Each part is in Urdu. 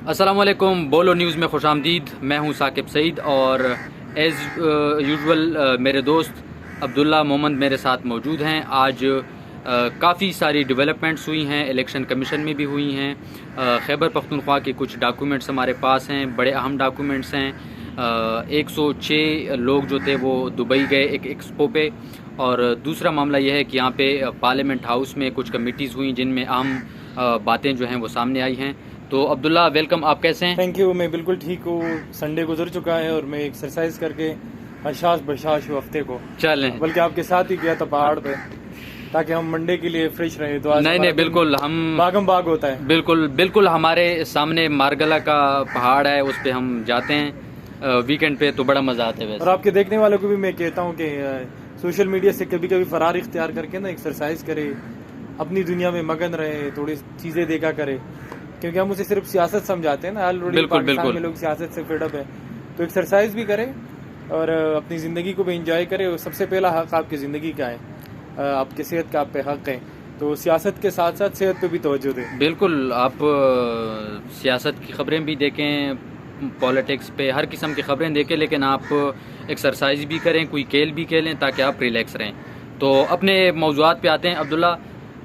السلام علیکم، بولو نیوز میں خوش آمدید. میں ہوں ثاقب سعید اور ایز یوزول میرے دوست عبداللہ محمد میرے ساتھ موجود ہیں. آج کافی ساری ڈیولپمنٹس ہوئی ہیں، الیکشن کمیشن میں بھی ہوئی ہیں. خیبر پختونخوا کے کچھ ڈاکومنٹس ہمارے پاس ہیں، بڑے اہم ڈاکومنٹس ہیں. 106 لوگ جو تھے وہ دبئی گئے ایک ایکسپو پہ. اور دوسرا معاملہ یہ ہے کہ یہاں پہ پارلیمنٹ ہاؤس میں کچھ کمیٹیز ہوئیں جن میں اہم باتیں جو ہیں وہ سامنے آئی ہیں. تو عبداللہ ویلکم، آپ کیسے ہیں؟ تھینک یو، میں بالکل ٹھیک ہوں. سنڈے گزر چکا ہے اور میں ایکسرسائز کر کے حشاش بشاش ہوں ہفتے کو. چلیں، بلکہ آپ کے ساتھ ہی گیا تھا پہاڑ پہ تاکہ ہم منڈے کے لیے فریش رہیں. تو نہیں بالکل، ہم باغم باغ ہوتا ہے. بالکل ہمارے سامنے مارگلا کا پہاڑ ہے، اس پہ ہم جاتے ہیں ویکینڈ پہ، تو بڑا مزہ آتا ہے. اور آپ کے دیکھنے والوں کو بھی میں کہتا ہوں کہ سوشل میڈیا سے کبھی کبھی فرار اختیار کر کے نا ایکسرسائز کرے، اپنی دنیا میں مگن رہے، تھوڑی چیزیں دیکھا کرے. کیونکہ ہم اسے صرف سیاست سمجھاتے ہیں نا، آلریڈی پاکستان میں لوگ سیاست سے فیڈ اپ ہے. تو ایکسرسائز بھی کریں اور اپنی زندگی کو بھی انجوائے کرے. اور سب سے پہلا حق آپ کی زندگی کا ہے، آپ کی صحت کا آپ پہ حق ہے. تو سیاست کے ساتھ ساتھ صحت پہ بھی توجہ دیں. بالکل، آپ سیاست کی خبریں بھی دیکھیں، پالیٹکس پہ ہر قسم کی خبریں دیکھیں، لیکن آپ ایکسرسائز بھی کریں، کوئی کھیل بھی کھیلیں تاکہ آپ ریلیکس رہیں. تو اپنے موضوعات پہ آتے ہیں. عبداللہ،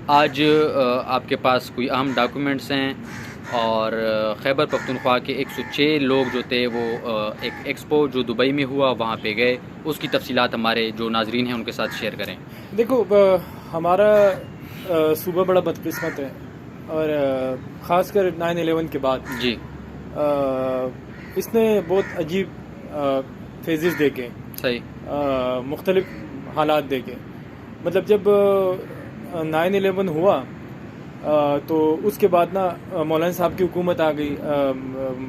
آج آپ کے پاس کوئی اہم ڈاکومنٹس ہیں اور خیبر پختونخوا کے 106 لوگ جو تھے وہ ایک ایکسپو جو دبئی میں ہوا وہاں پہ گئے. اس کی تفصیلات ہمارے جو ناظرین ہیں ان کے ساتھ شیئر کریں. دیکھو، ہمارا صوبہ بڑا بدقسمت ہے، اور خاص کر 9/11 کے بعد جی اس نے بہت عجیب فیزز دیکھے، صحیح، مختلف حالات دیکھے. مطلب جب 9/11 ہوا تو اس کے بعد نا مولانا صاحب کی حکومت آ گئی.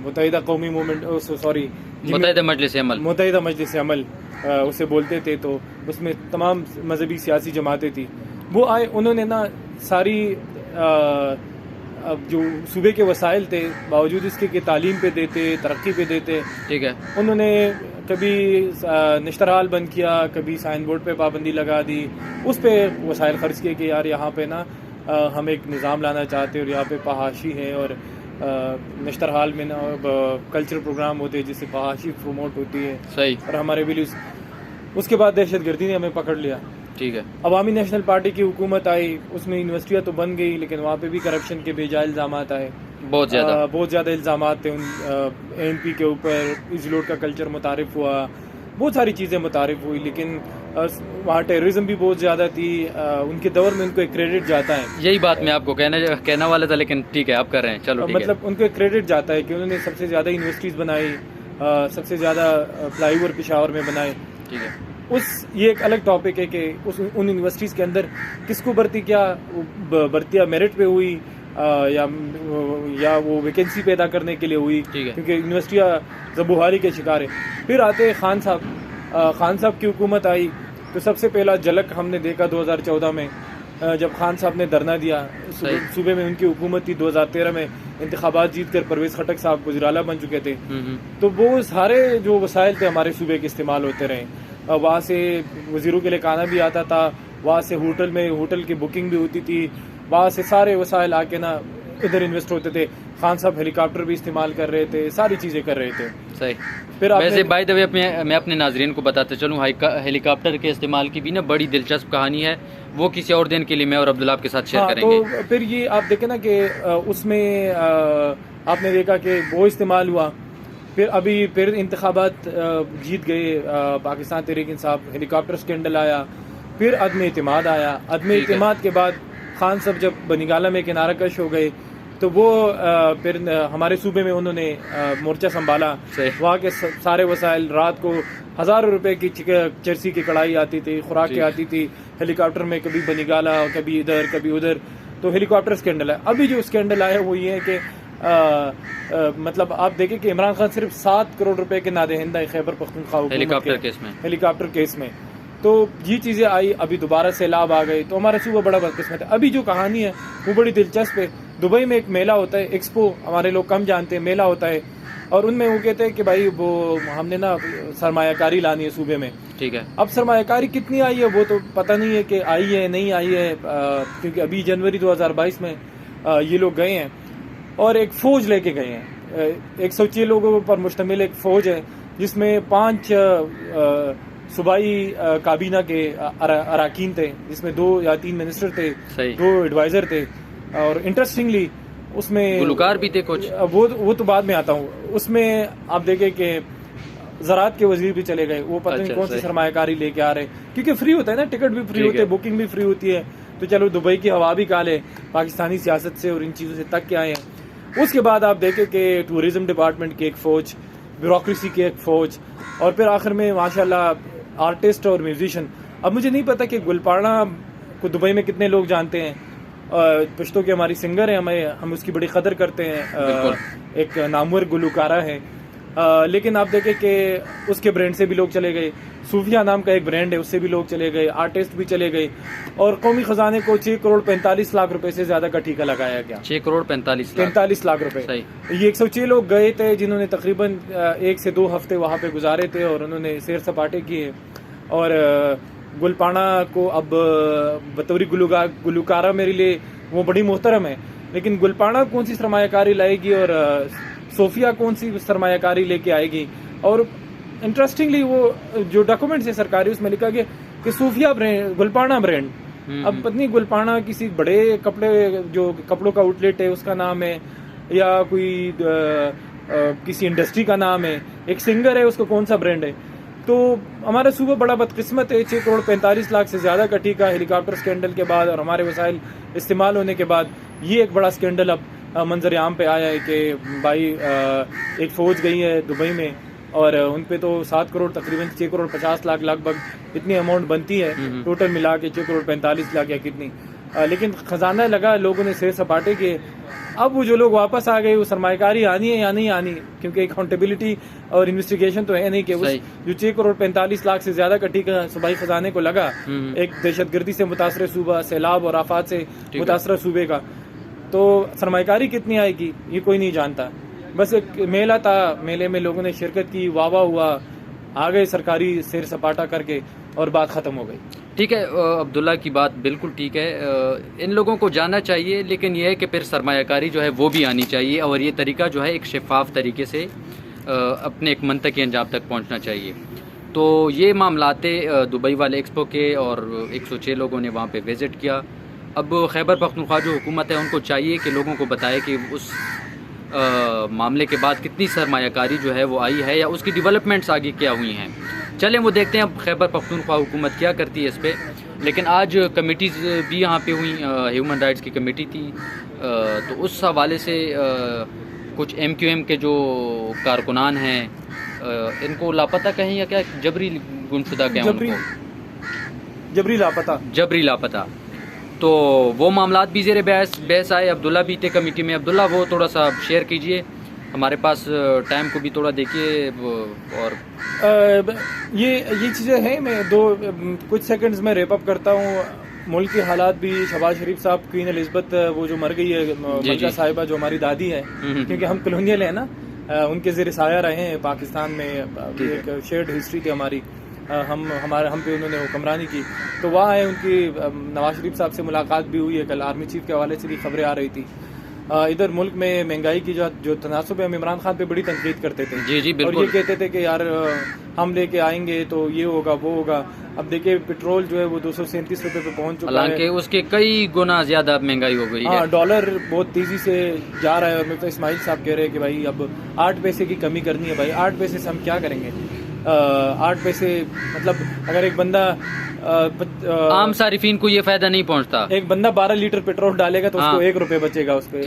متحدہ قومی موومنٹ، سوری، متحدہ مجلس عمل اسے بولتے تھے. تو اس میں تمام مذہبی سیاسی جماعتیں تھیں. وہ آئے، انہوں نے نا ساری جو صوبے کے وسائل تھے باوجود اس کے کہ تعلیم پہ دیتے، ترقی پہ دیتے، ٹھیک ہے، انہوں نے کبھی نشترحال بند کیا، کبھی سائن بورڈ پہ پابندی لگا دی، اس پہ وسائل خرچ کیے کہ یار یہاں پہ نا ہم ایک نظام لانا چاہتے ہیں اور یہاں پہ فحاشی ہے. اور نشترحال میں نا کلچر پروگرام ہوتے ہیں جس سے فحاشی پروموٹ ہوتی ہے. صحیح، اور ہمارے ویلیوز. اس کے بعد دہشت گردی نے ہمیں پکڑ لیا. ٹھیک ہے، عوامی نیشنل پارٹی کی حکومت آئی، اس میں یونیورسٹیاں تو بن گئی لیکن وہاں پہ بھی کرپشن کے بیجا الزامات آئے. بہت زیادہ الزامات تھے ANP کے اوپر. ایزیلوٹ کا کلچر متعارف ہوا، بہت ساری چیزیں متعارف ہوئی، لیکن وہاں ٹیررزم بھی بہت زیادہ تھی. ان کے دور میں ان کو ایک کریڈٹ جاتا ہے. یہی بات میں آپ کو کہنا والا تھا، لیکن ٹھیک ہے آپ کر رہے ہیں. چلو، مطلب ان کو ایک کریڈٹ جاتا ہے کہ انہوں نے سب سے زیادہ یونیورسٹیز بنائی، سب سے زیادہ فلائی اوور پشاور میں بنائے. ٹھیک ہے، یہ ایک الگ ٹاپک ہے کہ ان یونیورسٹیز کے اندر کس کو بھرتیاں میرٹ پہ ہوئی یا وہ ویکینسی پیدا کرنے کے لیے ہوئی، کیونکہ یونیورسٹیاں زبوحالی کے شکار ہیں. پھر آتے خان صاحب کی حکومت آئی. تو سب سے پہلا جھلک ہم نے دیکھا 2014 میں جب خان صاحب نے دھرنا دیا. صوبے میں ان کی حکومت تھی. 2013 میں انتخابات جیت کر پرویز خٹک صاحب وزیر بن چکے تھے. تو وہ سارے جو وسائل تھے ہمارے صوبے کے استعمال ہوتے رہے. وہاں سے وزیروں کے لیے کھانا بھی آتا تھا، وہاں سے ہوٹل کی بکنگ بھی ہوتی تھی، وہاں سے سارے وسائل آ کے نا ادھر انویسٹ ہوتے تھے. خان صاحب ہیلی کاپٹر بھی استعمال کر رہے تھے، ساری چیزیں کر رہے تھے. صحیح. پھر ویسے بائی دا وے میں اپنے ناظرین کو بتاتا چلوں، ہیلی کاپٹر کے استعمال کی بھی نا بڑی دلچسپ کہانی ہے. وہ کسی اور دن کے لیے میں اور عبداللہ آپ کے ساتھ شیئر کریں گے. تو پھر یہ آپ دیکھیں نا کہ اس میں آپ نے دیکھا کہ وہ استعمال ہوا. پھر انتخابات جیت گئے پاکستان تحریک انصاف. ہیلی کاپٹر اسکینڈل آیا، پھر عدم اعتماد آیا. عدم اعتماد کے بعد خان صاحب جب بنگالہ میں کنارہ کش ہو گئے تو وہ پھر ہمارے صوبے میں انہوں نے مورچہ سنبھالا. وہاں کے سارے وسائل، رات کو ہزاروں روپے کی چرسی کی کڑھائی آتی تھی، خوراکیں آتی تھی ہیلی کاپٹر میں، کبھی بنگالہ، کبھی ادھر کبھی ادھر. تو ہیلی کاپٹر اسکینڈل ہے. ابھی جو اسکینڈل آیا وہ یہ ہے کہ مطلب آپ دیکھیں کہ عمران خان صرف 7 کروڑ روپے کے نادہندہ ہے خیبر پختونخوا ہیلی کاپٹر کیس میں. تو یہ چیزیں آئی. ابھی دوبارہ سیلاب آ گئے. تو ہمارا صوبہ بڑا بدقسمت ہے. ابھی جو کہانی ہے وہ بڑی دلچسپ ہے. دبئی میں ایک میلہ ہوتا ہے، ایکسپو، ہمارے لوگ کم جانتے ہیں. میلہ ہوتا ہے اور ان میں وہ کہتے ہیں کہ بھائی وہ ہم نے نا سرمایہ کاری لانی ہے صوبے میں. ٹھیک ہے. اب سرمایہ کاری کتنی آئی ہے وہ تو پتہ نہیں ہے کہ آئی ہے نہیں آئی ہے، کیونکہ ابھی جنوری 2022 میں یہ لوگ گئے ہیں اور ایک فوج لے کے گئے ہیں. 106 لوگوں پر مشتمل ایک فوج ہے جس میں 5 صوبائی کابینہ کے اراکین تھے، جس میں 2 یا 3 منسٹر تھے، 2 ایڈوائزر تھے، اور انٹرسٹنگلی اس میں گلوکار بھی تھے کچھ، وہ تو بعد میں آتا ہوں. اس میں آپ دیکھیں کہ زراعت کے وزیر بھی چلے گئے، وہ پتہ نہیں کون سی سرمایہ کاری لے کے آ رہے، کیونکہ فری ہوتا ہے نا، ٹکٹ بھی فری ہوتے ہیں، بکنگ بھی فری ہوتی ہے. تو چلو دبئی کی ہوا بھی کھا لے پاکستانی سیاست سے اور ان چیزوں سے تک کے آئے ہیں. اس کے بعد آپ دیکھیں کہ ٹورزم ڈپارٹمنٹ کی ایک فوج، بیوروکریسی کی ایک فوج، اور پھر آخر میں ماشاءاللہ آرٹسٹ اور میوزیشین. اب مجھے نہیں پتا کہ گلپاڑا کو دبئی میں کتنے لوگ جانتے ہیں. پشتو کے ہماری سنگر ہیں، ہم اس کی بڑی قدر کرتے ہیں، ایک نامور گلوکارہ ہے. لیکن آپ دیکھیں کہ اس کے برانڈ سے بھی لوگ چلے گئے. صوفیہ نام کا ایک برانڈ ہے، اس سے بھی لوگ چلے گئے، آرٹسٹ بھی چلے گئے، اور قومی خزانے کو 6 کروڑ 45 لاکھ روپے سے زیادہ کا ٹھیکہ لگایا گیا. 6 کروڑ 45 لاکھ روپے. یہ 106 لوگ گئے تھے جنہوں نے تقریباً 1 سے 2 ہفتے وہاں پہ گزارے تھے، اور انہوں نے سیر سپاٹے کیے. اور گلپاڑا کو اب بطوری گلوکارہ میرے لیے وہ بڑی محترم ہے، لیکن گلپاڑا کون سی سرمایہ کاری لائے گی اور صوفیہ کون سی سرمایہ کاری لے کے آئے گی. اور انٹرسٹنگلی وہ جو ڈاکومنٹس ہے سرکاری، اس میں لکھا گیا کہ صوفیہ برانڈ، گلپاڑا برانڈ. اب پتنی گلپاڑا کسی بڑے کپڑوں کا آؤٹ لیٹ ہے اس کا نام ہے، یا کوئی کسی انڈسٹری کا نام ہے، ایک سنگر ہے اس کو کون سا برانڈ ہے. تو ہمارا صوبہ بڑا بدقسمت ہے. 6 کروڑ 45 لاکھ سے زیادہ کا ٹھیکہ ہیلی کاپٹر اسکینڈل کے بعد اور ہمارے وسائل استعمال ہونے کے بعد یہ ایک بڑا اسکینڈل اب منظر عام پہ آیا ہے کہ بھائی ایک فوج گئی ہے دبئی میں، اور ان پہ تو 7 کروڑ تقریباً 6 کروڑ 50 لاکھ لگ بھگ اتنی اماؤنٹ بنتی ہے ٹوٹل ملا کے 6 کروڑ 45 لاکھ یا کتنی. لیکن خزانہ لگا، لوگوں نے سیر سپاٹے کیے. اب وہ جو لوگ واپس آ گئے، وہ سرمایہ کاری آنی ہے یا نہیں آنی، کیونکہ اکاؤنٹیبلٹی اور انویسٹیگیشن تو ہے نہیں کہ جو 6 کروڑ 45 لاکھ سے زیادہ کا ٹھیکہ صوبائی خزانے کو لگا ایک دہشت گردی سے متاثرہ صوبہ، سیلاب اور آفات سے متاثرہ صوبے کا، تو سرمایہ کاری کتنی آئے گی یہ کوئی نہیں جانتا. بس ایک میلہ تھا، میلے میں لوگوں نے شرکت کی، واہ واہ ہوا، آ گئے سرکاری سیر سپاٹا کر کے اور بات ختم ہو گئی. ٹھیک ہے عبداللہ کی بات بالکل ٹھیک ہے. ان لوگوں کو جاننا چاہیے، لیکن یہ ہے کہ پھر سرمایہ کاری جو ہے وہ بھی آنی چاہیے، اور یہ طریقہ جو ہے ایک شفاف طریقے سے اپنے ایک منطقی انجام تک پہنچنا چاہیے. تو یہ معاملات دبئی والے ایکسپو کے، اور 106 لوگوں نے وہاں پہ وزٹ کیا. اب خیبر پختونخوا جو حکومت ہے ان کو چاہیے کہ لوگوں کو بتائے کہ اس معاملے کے بعد کتنی سرمایہ کاری جو ہے وہ آئی ہے، یا اس کی ڈیولپمنٹس آگے کیا ہوئی ہیں. چلیں وہ دیکھتے ہیں اب خیبر پختونخوا حکومت کیا کرتی ہے اس پہ. لیکن آج کمیٹیز بھی یہاں پہ ہوئیں، ہیومن رائٹس کی کمیٹی تھی، تو اس حوالے سے کچھ MQM کے جو کارکنان ہیں ان کو لاپتہ کہیں یا کیا جبری گمشدہ کہیں، ان کو جبری لاپتہ. تو وہ معاملات بھی زیر بحث آئے. عبداللہ بھی تھے کمیٹی میں. عبداللہ وہ تھوڑا سا شیئر کیجئے، ہمارے پاس ٹائم کو بھی تھوڑا دیکھیے. اور یہ چیزیں ہیں، میں کچھ سیکنڈز میں ریپ اپ کرتا ہوں. ملک کے حالات بھی، شہباز شریف صاحب، کوئین الزبتھ وہ جو مر گئی ہے ملکہ صاحبہ جو ہماری دادی ہے، کیونکہ ہم کلونیل ہیں نا، ان کے زیر سایہ رہے ہیں پاکستان میں، ایک شیئرڈ ہسٹری تھی ہماری، ہم پہ انہوں نے حکمرانی کی. تو وہاں ہے ان کی نواز شریف صاحب سے ملاقات بھی ہوئی ہے. کل آرمی چیف کے حوالے سے بھی خبریں آ رہی تھی. ادھر ملک میں مہنگائی کی جو تناسب ہے، ہم عمران خان پہ بڑی تنقید کرتے تھے، جی بالکل، اور یہ کہتے تھے کہ یار ہم لے کے آئیں گے تو یہ ہوگا وہ ہوگا. اب دیکھیں پٹرول جو ہے وہ 237 روپے پہ پہنچ چکا ہے، حالانکہ اس کے کئی گنا زیادہ مہنگائی ہو گئی ہے. ہاں، ڈالر بہت تیزی سے جا رہا ہے. اور مرزا اسماعیل صاحب کہہ رہے ہیں کہ بھائی اب 8 پیسے کی کمی کرنی ہے. بھائی 8 پیسے سے ہم کیا کریں گے؟ 8 پیسے مطلب اگر ایک بندہ عام صارفین کو یہ فائدہ نہیں پہنچتا. ایک بندہ 12 لیٹر پیٹرول ڈالے گا تو اس کو 1 روپے بچے گا. اس پہ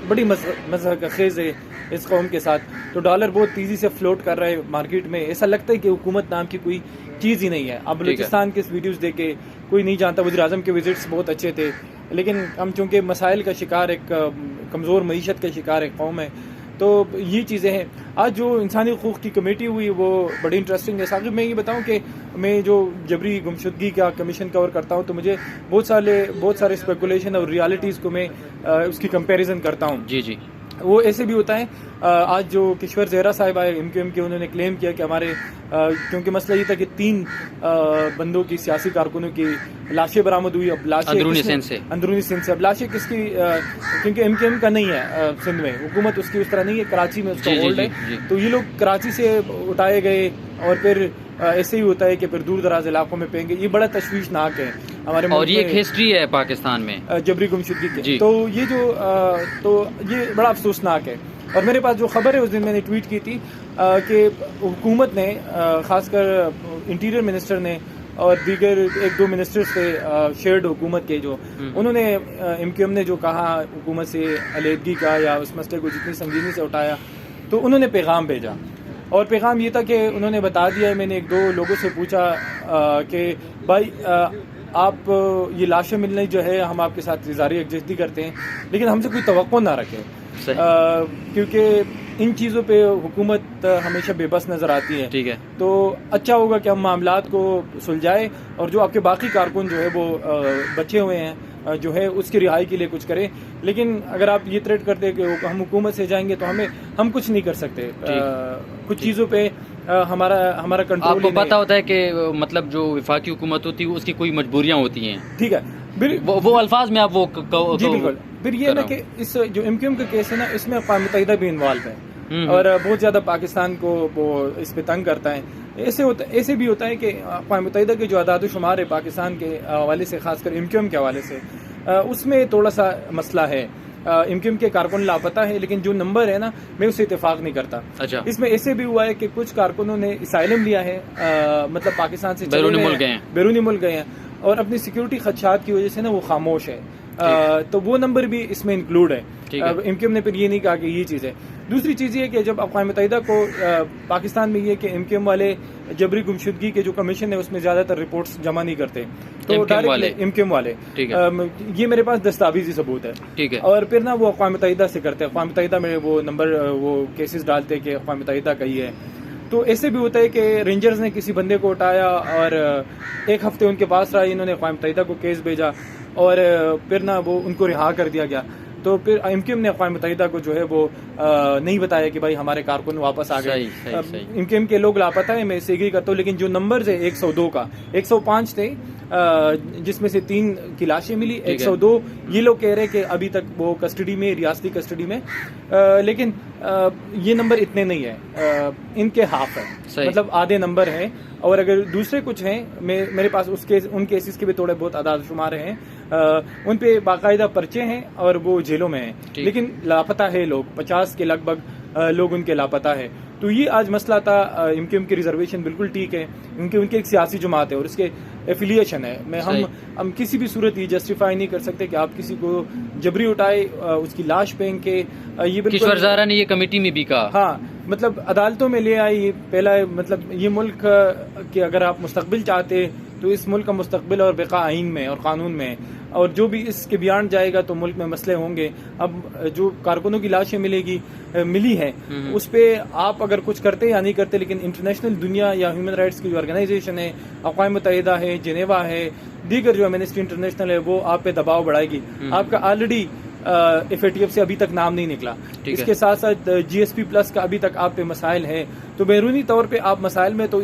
بڑی مذہب خیز ہے اس قوم کے ساتھ. تو ڈالر بہت تیزی سے فلوٹ کر رہا ہے مارکیٹ میں. ایسا لگتا ہے کہ حکومت نام کی کوئی چیز ہی نہیں ہے. اب بلوچستان کے ویڈیوز دیکھے کوئی نہیں جانتا. وزیر اعظم کے وزٹس بہت اچھے تھے، لیکن ہم چونکہ مسائل کا شکار، ایک کمزور معیشت کا شکار ایک قوم ہے. تو یہ چیزیں ہیں. آج جو انسانی حقوق کی کمیٹی ہوئی وہ بڑی انٹرسٹنگ ہے. ثاقب میں یہ بتاؤں کہ میں جو جبری گمشدگی کا کمیشن کور کرتا ہوں تو مجھے بہت سارے اسپیکولیشن اور ریالٹیز کو میں اس کی کمپیریزن کرتا ہوں. جی وہ ایسے بھی ہوتا ہے. آج جو کشور زہرا صاحب آئے MQM کے, انہوں نے کلیم کیا کہ ہمارے کیونکہ مسئلہ یہ تھا کہ 3 بندوں کی سیاسی کارکنوں کی لاشیں برآمد ہوئی. اب لاشیں اندرونی سندھ سے, اب لاشیں کس کی, کیونکہ MQM کا نہیں ہے سندھ میں, حکومت اس کی اس طرح نہیں ہے, کراچی میں اس کا ہولڈ ہے. تو یہ لوگ کراچی سے اٹھائے گئے اور پھر ایسے ہی ہوتا ہے کہ پھر دور دراز علاقوں میں پھینگے. یہ بڑا تشویشناک ہے ہمارے ملک, اور یہ ایک ہسٹری ہے پاکستان میں جبری گمشدگی کی. تو یہ بڑا افسوسناک ہے. اور میرے پاس جو خبر ہے اس دن میں نے ٹویٹ کی تھی کہ حکومت نے, خاص کر انٹیریئر منسٹر نے اور دیگر 1-2 منسٹرز تھے شیئرڈ حکومت کے, جو انہوں نے MQM نے جو کہا حکومت سے علیحدگی کا یا اس مسئلے کو جتنی سنگینی سے اٹھایا, تو انہوں نے پیغام بھیجا. اور پیغام یہ تھا کہ انہوں نے بتا دیا, میں نے 1-2 لوگوں سے پوچھا کہ بھائی آپ یہ لاشیں ملنے جو ہے ہم آپ کے ساتھ اظہاری یکجہتی کرتے ہیں, لیکن ہم سے کوئی توقع نہ رکھیں, کیونکہ ان چیزوں پہ حکومت ہمیشہ بے بس نظر آتی ہے. ٹھیک ہے, تو اچھا ہوگا کہ ہم معاملات کو سلجھائے اور جو آپ کے باقی کارکن جو ہے وہ بچے ہوئے ہیں جو ہے اس کی رہائی کے لیے کچھ کریں. لیکن اگر آپ یہ تھریٹ کرتے کہ ہم حکومت سے جائیں گے تو ہم کچھ نہیں کر سکتے. کچھ چیزوں پہ ہمارا کنٹرول. آپ کو پتا ہوتا ہے کہ مطلب جو وفاقی حکومت ہوتی ہے اس کی کوئی مجبوریاں ہوتی ہیں. ٹھیک ہے, وہ الفاظ میں آپ وہ جی بالکل. پھر یہ نا کہ اس جو MQM کا کیس ہے نا, اس میں اقوام متحدہ بھی انوالو ہے اور بہت زیادہ پاکستان کو وہ اس پہ تنگ کرتا ہے. ایسے بھی ہوتا ہے کہ اقوام متحدہ کے جو اعداد و شمار ہے پاکستان کے حوالے سے, خاص کر MQM کے حوالے سے, اس میں تھوڑا سا مسئلہ ہے. MQM کے کارکن لاپتہ ہے, لیکن جو نمبر ہے نا میں اسے اتفاق نہیں کرتا. اس میں ایسے بھی ہوا ہے کہ کچھ کارکنوں نے اسائلم لیا ہے, مطلب پاکستان سے بیرونی ملک گئے ہیں اور اپنی سیکیورٹی خدشات کی وجہ سے نا وہ خاموش ہے. تو وہ نمبر بھی اس میں انکلوڈ ہے. MQM نے پھر یہ نہیں کہا کہ یہ چیز ہے. دوسری چیز یہ کہ جب اقوام متحدہ کو پاکستان میں یہ کہ MQM والے جبری گمشدگی کے جو کمیشن ہے اس میں زیادہ تر رپورٹس جمع نہیں کرتے, تو MQM والے یہ میرے پاس دستاویزی ثبوت ہے. اور پھر نا وہ اقوام متحدہ سے کرتے ہیں, اقوام متحدہ میں وہ نمبر وہ کیسز ڈالتے کہ اقوام متحدہ کا ہی ہے. تو ایسے بھی ہوتا ہے کہ رینجرز نے کسی بندے کو اٹھایا اور 1 ہفتے ان کے پاس رہا, انہوں نے اقوام متحدہ کو کیس بھیجا اور پھر نا وہ ان کو رہا کر دیا گیا. تو پھر MQM نے اقوام متحدہ کو جو ہے وہ نہیں بتایا کہ بھائی ہمارے کارکن واپس آ گئے. MQM کے لوگ لاپتہ ہیں, میں اسے ایگری کرتا ہوں, لیکن جو نمبرز ہے 102 کا 105 تھے جس میں سے 3 کی لاشیں ملی, 102 یہ لوگ کہہ رہے کہ ابھی تک وہ کسٹڈی میں, ریاستی کسٹڈی میں, لیکن یہ نمبر اتنے نہیں ہے, ان کے ہاف ہے, مطلب آدھے نمبر ہیں. اور اگر دوسرے کچھ ہیں میرے پاس ان کیسز کے بھی تھوڑے بہت اعداد شمار ہیں, ان پہ باقاعدہ پرچے ہیں اور وہ جیلوں میں ہیں, لیکن لاپتہ ہے لوگ, 50 کے لگ بھگ لوگ ان کے لاپتہ ہے. تو یہ آج مسئلہ تھا. MQM کی ریزرویشن بالکل ٹھیک ہے, کیونکہ ان کی ایک سیاسی جماعت ہے اور اس کے ایفیلیشن ہے. ہم کسی بھی صورت یہ جسٹیفائی نہیں کر سکتے کہ آپ کسی کو جبری اٹھائے, اس کی لاش پھینک کے. یہ کشور زہرا نے یہ کمیٹی میں بھی کہا, ہاں مطلب عدالتوں میں لے آئی. پہلا مطلب یہ ملک کہ اگر آپ مستقبل چاہتے تو اس ملک کا مستقبل اور بقا آئین میں اور قانون میں, اور جو بھی اس کے بیانڈ جائے گا تو ملک میں مسئلے ہوں گے. اب جو کارکنوں کی لاشیں ملی ہے اس پہ آپ اگر کچھ کرتے یا نہیں کرتے, لیکن انٹرنیشنل دنیا یا ہیومن رائٹس کی جو آرگنائزیشن ہے, اقوام متحدہ ہے, جنیوا ہے, دیگر جو امنسٹی انٹرنیشنل ہے, وہ آپ پہ دباؤ بڑھائے گی. آپ کا آلریڈی FATF سے ابھی تک نام نہیں نکلا, اس کے ساتھ ساتھ GSP+ کا ابھی تک آپ پہ مسائل ہیں. تو بیرونی طور پہ آپ مسائل میں, تو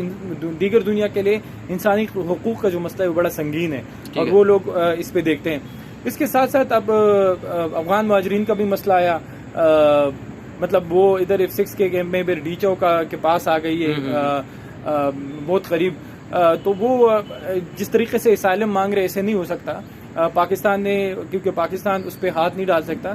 دیگر دنیا کے لیے انسانی حقوق کا جو مسئلہ ہے وہ بڑا سنگین ہے اور وہ لوگ اس پہ دیکھتے ہیں. اس کے ساتھ ساتھ اب افغان مہاجرین کا بھی مسئلہ آیا, مطلب وہ ادھر F6 کے کیمپ میں ڈی چوک کے پاس آ گئی ہے, بہت قریب. تو وہ جس طریقے سے اسائلم مانگ رہے ایسے نہیں ہو سکتا. پاکستان نے, کیونکہ پاکستان اس پہ ہاتھ نہیں ڈال سکتا.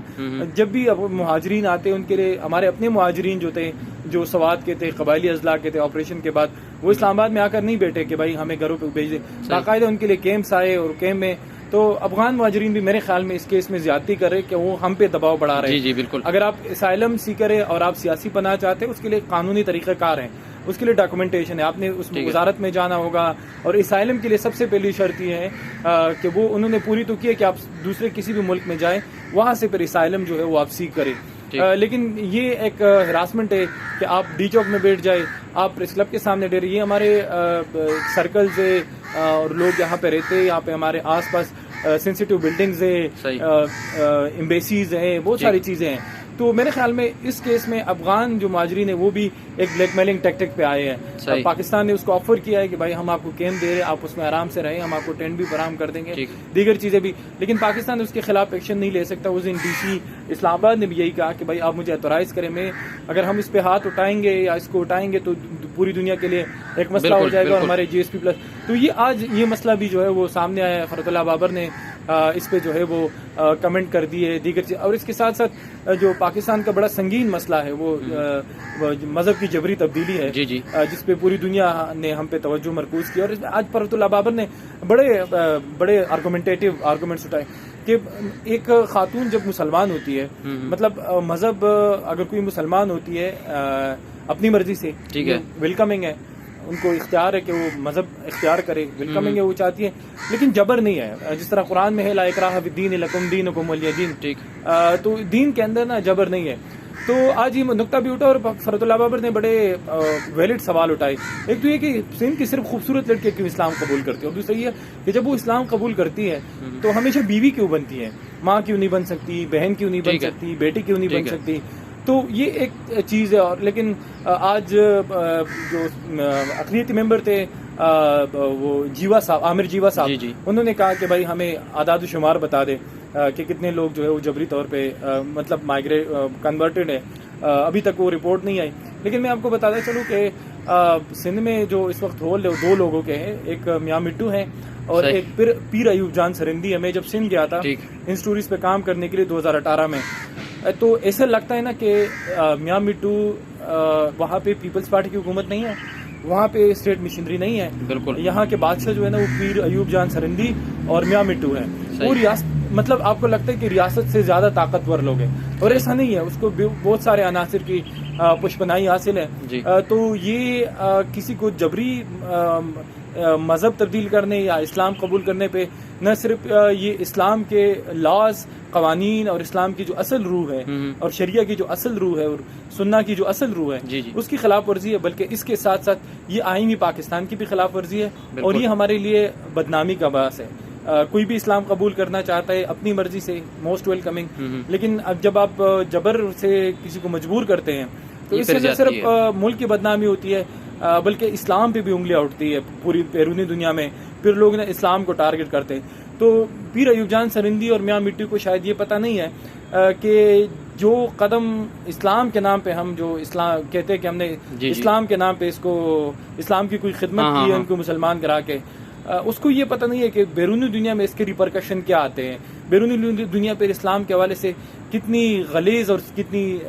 جب بھی اب مہاجرین آتے ان کے لیے, ہمارے اپنے مہاجرین جو تھے, جو سوات کے تھے, قبائلی اضلاع کے تھے, آپریشن کے بعد وہ اسلام آباد میں آ کر نہیں بیٹھے کہ بھائی ہمیں گھروں پہ بھیج دیں. باقاعدہ ان کے لیے کیمپس آئے, اور کیمپ میں تو افغان مہاجرین بھی میرے خیال میں اس کیس میں زیادتی کر رہے کہ وہ ہم پہ دباؤ بڑھا رہے. جی بالکل. اگر آپ اسائلم سیکر ہے اور آپ سیاسی پناہ چاہتے ہیں, اس کے لیے قانونی طریقہ کار ہیں, اس کے لیے ڈاکومنٹیشن ہے, آپ نے اس وزارت میں جانا ہوگا. اور اسائلم کے لیے سب سے پہلی شرط یہ ہے کہ وہ انہوں نے پوری تو کی ہے کہ آپ دوسرے کسی بھی ملک میں جائیں, وہاں سے پھر اسائلم جو ہے وہ آپ سیکھ کریں. لیکن یہ ایک ہراسمنٹ ہے کہ آپ ڈی چوک میں بیٹھ جائے, آپ پریس کلب کے سامنے ڈیرے. یہ ہمارے سرکلز ہے اور لوگ یہاں پہ رہتے ہیں, یہاں پہ ہمارے آس پاس سینسیٹیو بلڈنگز ہیں, ایمبیسیز ہیں, بہت ساری چیزیں ہیں. تو میرے خیال میں اس کیس میں افغان جو مہاجرین ہیں وہ بھی ایک بلیک میلنگ ٹیکٹک پہ آئے ہیں. پاکستان نے اس کو آفر کیا ہے کہ بھائی ہم آپ کو کیمپ دے رہے ہیں, آپ اس میں آرام سے رہیں, ہم آپ کو ٹینٹ بھی فراہم کر دیں گے, دیگر چیزیں بھی, لیکن پاکستان اس کے خلاف ایکشن نہیں لے سکتا. اس دن ڈی سی اسلام آباد نے بھی یہی کہا کہ بھائی آپ مجھے اتورائز کریں, میں اگر ہم اس پہ ہاتھ اٹھائیں گے یا اس کو اٹھائیں گے تو پوری دنیا کے لیے ایک مسئلہ ہو جائے گا, اور ہمارے جی ایس پی پلس. تو یہ آج یہ مسئلہ بھی جو ہے وہ سامنے آیا ہے. فرت اللہ بابر نے اس پہ جو ہے وہ کمنٹ کر دیے دیگر چیز. اور اس کے ساتھ ساتھ جو پاکستان کا بڑا سنگین مسئلہ ہے وہ مذہب کی جبری تبدیلی ہے, جس پہ پوری دنیا نے ہم پہ توجہ مرکوز کی. اور آج فرت اللہ بابر نے بڑے آرگومنٹیٹیو آرگومنٹس اٹھائے کہ ایک خاتون جب مسلمان ہوتی ہے, مطلب مذہب اگر کوئی مسلمان ہوتی ہے اپنی مرضی سے, ویلکمنگ ہے, ان کو اختیار ہے کہ وہ مذہب اختیار کرے, ویلکمنگ ہے, وہ چاہتی ہے, لیکن جبر نہیں ہے. جس طرح قرآن میں ہے لا اکراہ فی الدین لکم دینکم ولی دین, تو دین کے اندر نا جبر نہیں ہے. تو آج یہ نقطہ بھی اٹھا اور فرت اللہ بابر نے بڑے ویلڈ سوال اٹھائے. ایک تو یہ کہ سندھ کی صرف خوبصورت لڑکیاں کیوں اسلام قبول کرتی ہے, اور دوسرا یہ کہ جب وہ اسلام قبول کرتی ہے تو ہمیشہ بیوی کیوں بنتی ہے, ماں کیوں نہیں بن سکتی, بہن کیوں نہیں بن سکتی, بیٹی کیوں نہیں بن سکتی. تو یہ ایک چیز ہے. اور لیکن آج جو اقلیتی ممبر تھے وہ جیوا صاحب, عامر جیوا صاحب, انہوں نے کہا کہ بھائی ہمیں اعداد و شمار بتا دے کہ کتنے لوگ جو ہے وہ جبری طور پہ مطلب کنورٹڈ ہے. ابھی تک وہ رپورٹ نہیں آئی. لیکن میں آپ کو بتاتا چلوں کہ سندھ میں جو اس وقت ہول ہے وہ 2 لوگوں کے ہیں, ایک میاں مٹو ہیں اور ایک پیر ایوب جان سرندی ہے. میں جب سندھ گیا تھا ان سٹوریز پہ کام کرنے کے لیے 2018 میں, تو ایسا لگتا ہے نا کہ میاں مٹو وہاں پہ پیپلز پارٹی کی حکومت نہیں ہے, وہاں پہ اسٹیٹ مشنری نہیں ہے. بالکل یہاں کے بادشاہ جو ہے نا وہ پیر ایوب جان سرندی اور میاں مٹو ہیں. وہ ریاست مطلب آپ کو لگتا ہے کہ ریاست سے زیادہ طاقتور لوگ ہیں, اور ایسا نہیں ہے. اس کو بہت سارے عناصر کی پشپنائی حاصل ہے. تو یہ کسی کو جبری مذہب تبدیل کرنے یا اسلام قبول کرنے پہ نہ صرف یہ اسلام کے لاز, قوانین اور اسلام کی جو اصل روح ہے اور شریعہ کی جو اصل روح ہے اور سنہ کی جو اصل روح ہے اس کی خلاف ورزی ہے, بلکہ اس کے ساتھ ساتھ یہ آئینی پاکستان کی بھی خلاف ورزی ہے, اور یہ ہمارے لیے بدنامی کا باعث ہے. کوئی بھی اسلام قبول کرنا چاہتا ہے اپنی مرضی سے, موسٹ ویلکمنگ, لیکن اب جب آپ جبر سے کسی کو مجبور کرتے ہیں تو اس سے نہ صرف ملک کی بدنامی ہوتی ہے بلکہ اسلام پہ بھی انگلیاں اٹھتی ہے پوری بیرونی دنیا میں. پھر لوگ نے اسلام کو ٹارگٹ کرتے ہیں. تو پیر ایوب جان سرندی اور میاں مٹی کو شاید یہ پتہ نہیں ہے کہ جو قدم اسلام کے نام پہ ہم جو اسلام کہتے ہیں کہ ہم نے اسلام کے نام پہ اس کو اسلام کی کوئی خدمت کی ہے ان کو مسلمان کرا کے, اس کو یہ پتہ نہیں ہے کہ بیرونی دنیا میں اس کے ریپرکشن کیا آتے ہیں. بیرونی دنیا پہ اسلام کے حوالے سے کتنی غلیظ اور کتنی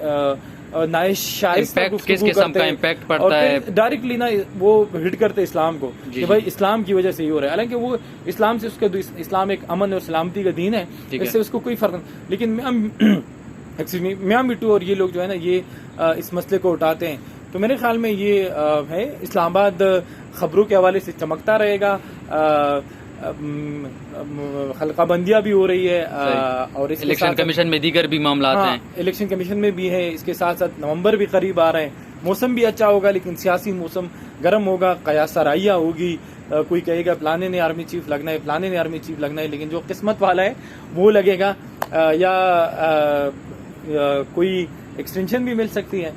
نائش شائستہ کس قسم کا امپیکٹ پڑتا ہے. ڈائریکٹلی نا وہ ہٹ کرتے اسلام کو کہ بھائی اسلام کی وجہ سے ہی ہو رہا ہے, حالانکہ وہ اسلام سے اس کا اسلام ایک امن اور سلامتی کا دین ہے, اس سے اس کو کوئی فرق نہیں. لیکن میاں مٹو اور یہ لوگ جو ہے نا یہ اس مسئلے کو اٹھاتے ہیں. تو میرے خیال میں یہ ہے اسلام آباد خبروں کے حوالے سے چمکتا رہے گا, حلقہ بندیاں بھی ہو رہی ہے, اور الیکشن کمیشن میں دیگر بھی معاملات ہیں, الیکشن کمیشن میں بھی ہے. اس کے ساتھ ساتھ نومبر بھی قریب آ رہے ہیں, موسم بھی اچھا ہوگا لیکن سیاسی موسم گرم ہوگا, قیاس سرائیاں ہوگی. کوئی کہے گا پلانے نے آرمی چیف لگنا ہے, پلانے نے آرمی چیف لگنا ہے, لیکن جو قسمت والا ہے وہ لگے گا, یا کوئی ایکسٹینشن بھی مل سکتی ہے.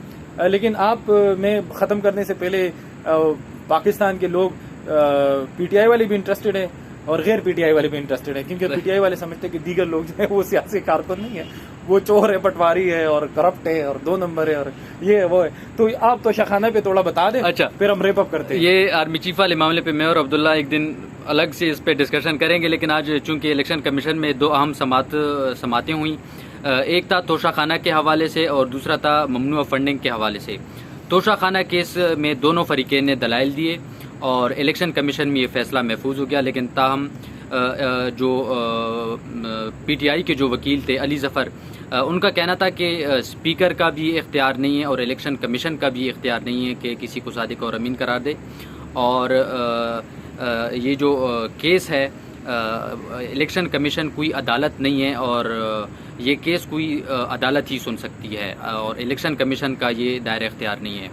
لیکن آپ میں ختم کرنے سے پہلے پاکستان کے لوگ پی ٹی آئی والے بھی انٹرسٹڈ ہیں اور غیر پی ٹی آئی والے بھی انٹرسٹڈ ہیں, کیونکہ پی ٹی آئی والے سمجھتے ہیں کہ دیگر لوگ جو ہے وہ سیاسی کارکن نہیں ہے, وہ چور ہے, پٹواری ہے اور کرپٹ ہے اور 2 نمبر ہے اور یہ وہ ہے. تو آپ تو شاخانہ پہ تھوڑا بتا دیں, اچھا پھر ہم ریپ اپ کرتے ہیں. یہ آرمی چیف والے معاملے پہ میں اور عبداللہ ایک دن الگ سے اس پہ ڈسکشن کریں گے, لیکن آج چونکہ الیکشن کمیشن میں 2 اہم سماعتیں ہوئیں, ایک تھا توشہ خانہ کے حوالے سے اور دوسرا تھا ممنوع فنڈنگ کے حوالے سے. توشہ خانہ کیس میں دونوں فریقین نے دلائل دیے اور الیکشن کمیشن میں یہ فیصلہ محفوظ ہو گیا, لیکن تاہم جو پی ٹی آئی کے جو وکیل تھے علی ظفر, ان کا کہنا تھا کہ اسپیکر کا بھی اختیار نہیں ہے اور الیکشن کمیشن کا بھی اختیار نہیں ہے کہ کسی کو صادق اور امین قرار دے, اور یہ جو کیس ہے الیکشن کمیشن کوئی عدالت نہیں ہے اور یہ کیس کوئی عدالت ہی سن سکتی ہے اور الیکشن کمیشن کا یہ دائرہ اختیار نہیں ہے.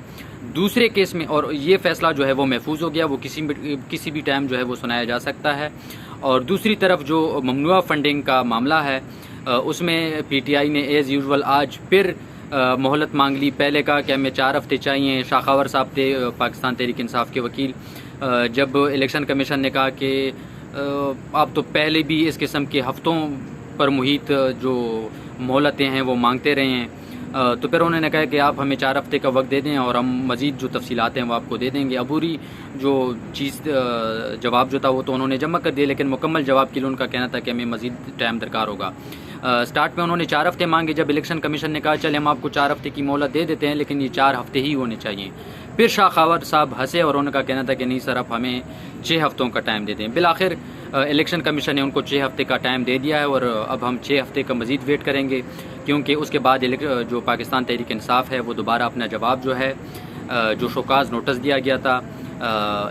دوسرے کیس میں اور یہ فیصلہ جو ہے وہ محفوظ ہو گیا, وہ کسی بھی ٹائم جو ہے وہ سنایا جا سکتا ہے. اور دوسری طرف جو ممنوع فنڈنگ کا معاملہ ہے اس میں پی ٹی آئی نے ایز یوزول آج پھر مہلت مانگ لی. پہلے کہا کہ ہمیں 4 ہفتے چاہیے. شاخاور صاحب تھے پاکستان تحریک انصاف کے وکیل, جب الیکشن کمیشن نے کہا کہ آپ تو پہلے بھی اس قسم کے ہفتوں پر محیط جو مہلتیں ہیں وہ مانگتے رہے ہیں, تو پھر انہوں نے کہا کہ آپ ہمیں 4 ہفتے کا وقت دے دیں اور ہم مزید جو تفصیلات ہیں وہ آپ کو دے دیں گے. عبوری جو چیز جواب جو تھا وہ تو انہوں نے جمع کر دیا, لیکن مکمل جواب کے لیے ان کا کہنا تھا کہ ہمیں مزید ٹائم درکار ہوگا. سٹارٹ میں انہوں نے 4 ہفتے مانگے. جب الیکشن کمیشن نے کہا چلے ہم آپ کو 4 ہفتے کی مہلت دے دیتے ہیں لیکن یہ 4 ہفتے ہی ہونے چاہیے. پھر شاخاور صاحب ہنسے اور ان کا کہنا تھا کہ نہیں سر آپ ہمیں 6 ہفتوں کا ٹائم دے دیں. بالآخر الیکشن کمیشن نے ان کو 6 ہفتے کا ٹائم دے دیا ہے اور اب ہم 6 ہفتے کا مزید ویٹ کریں گے, کیونکہ اس کے بعد جو پاکستان تحریک انصاف ہے وہ دوبارہ اپنا جواب جو ہے جو شوکاز نوٹس دیا گیا تھا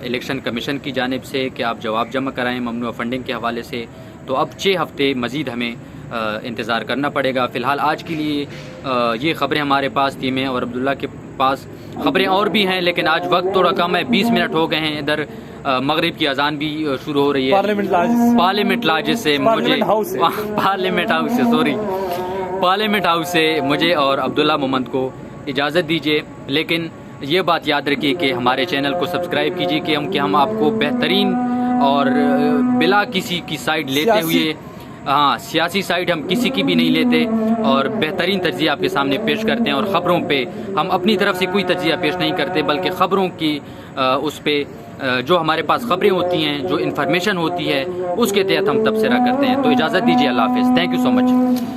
الیکشن کمیشن کی جانب سے کہ آپ جواب جمع کرائیں ممنوع فنڈنگ کے حوالے سے, تو اب 6 ہفتے مزید ہمیں انتظار کرنا پڑے گا. فی الحال آج کے لیے یہ خبریں ہمارے پاس تھی. میں اور عبداللہ کے پاس خبریں اور بھی ہیں لیکن آج وقت تھوڑا کم ہے, 20 منٹ ہو گئے ہیں. ادھر مغرب کی اذان بھی شروع ہو رہی ہے پارلیمنٹ لاجز سے, مجھے پارلیمنٹ ہاؤس سے مجھے اور عبداللہ محمد کو اجازت دیجیے. لیکن یہ بات یاد رکھیے کہ ہمارے چینل کو سبسکرائب کیجیے کہ ہم آپ کو بہترین اور بلا کسی کی سائڈ لیتے ہوئے, سیاسی سائڈ ہم کسی کی بھی نہیں لیتے اور بہترین تجزیہ آپ کے سامنے پیش کرتے ہیں. اور خبروں پہ ہم اپنی طرف سے کوئی تجزیہ پیش نہیں کرتے بلکہ خبروں کی اس پہ جو ہمارے پاس خبریں ہوتی ہیں, جو انفارمیشن ہوتی ہے اس کے تحت ہم تبصرہ کرتے ہیں. تو اجازت دیجیے, اللہ حافظ. Thank you so much.